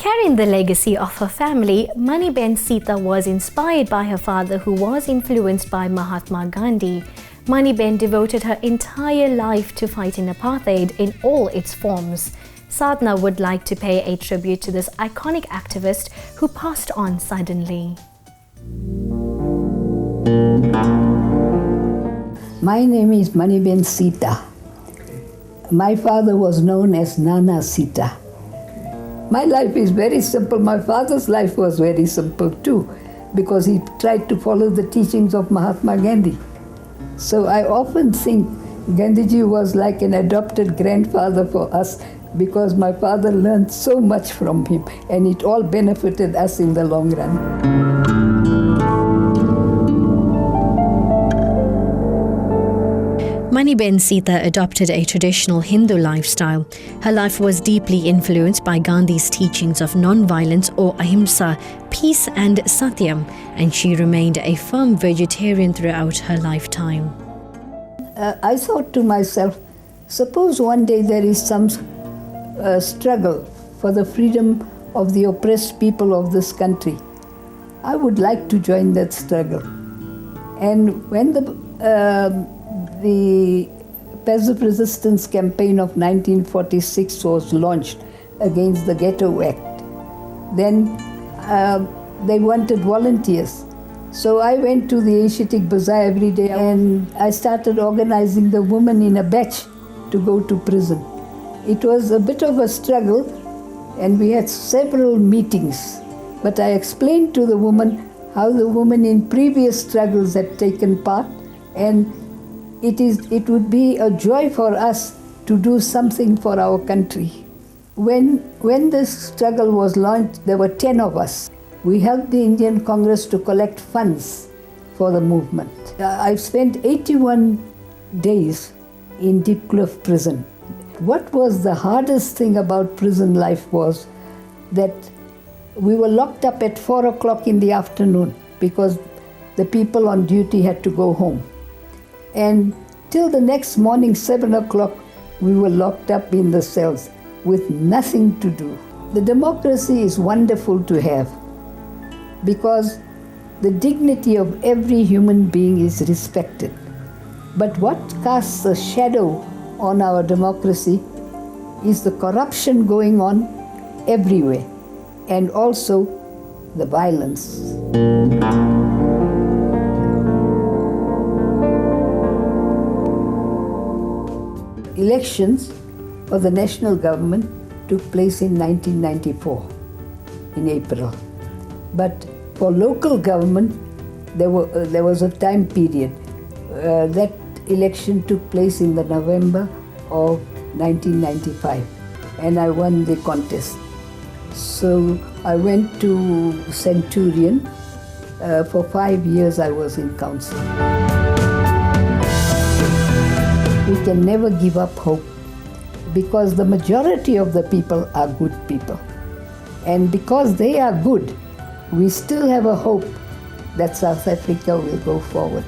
Carrying the legacy of her family, Maniben Sita was inspired by her father, who was influenced by Mahatma Gandhi. Maniben devoted her entire life to fighting apartheid in all its forms. Sadhana would like to pay a tribute to this iconic activist who passed on suddenly. My name is Maniben Sita. My father was known as Nana Sita. My life is very simple. My father's life was very simple too, because he tried to follow the teachings of Mahatma Gandhi. So I often think Gandhiji was like an adopted grandfather for us, because my father learned so much from him, and it all benefited us in the long run. Maniben Sita adopted a traditional Hindu lifestyle. Her life was deeply influenced by Gandhi's teachings of non-violence or ahimsa, peace and satyam, and she remained a firm vegetarian throughout her lifetime. I thought to myself, suppose one day there is some struggle for the freedom of the oppressed people of this country. I would like to join that struggle. And when the Passive Resistance Campaign of 1946 was launched against the Ghetto Act, then they wanted volunteers. So I went to the Asiatic Bazaar every day, and I started organizing the women in a batch to go to prison. It was a bit of a struggle, and we had several meetings. But I explained to the women how the women in previous struggles had taken part, and it would be a joy for us to do something for our country. When this struggle was launched, there were 10 of us. We helped the Indian Congress to collect funds for the movement. I've spent 81 days in Deep Cliff prison. What was the hardest thing about prison life was that we were locked up at 4 o'clock in the afternoon because the people on duty had to go home. And till the next morning, 7 o'clock, we were locked up in the cells with nothing to do. The democracy is wonderful to have because the dignity of every human being is respected. But what casts a shadow on our democracy is the corruption going on everywhere, and also the violence. Elections for the national government took place in 1994, in April. But for local government, there was a time period. That election took place in the November of 1995, and I won the contest. So I went to Centurion. For 5 years I was in council. We can never give up hope, because the majority of the people are good people. And because they are good, we still have a hope that South Africa will go forward.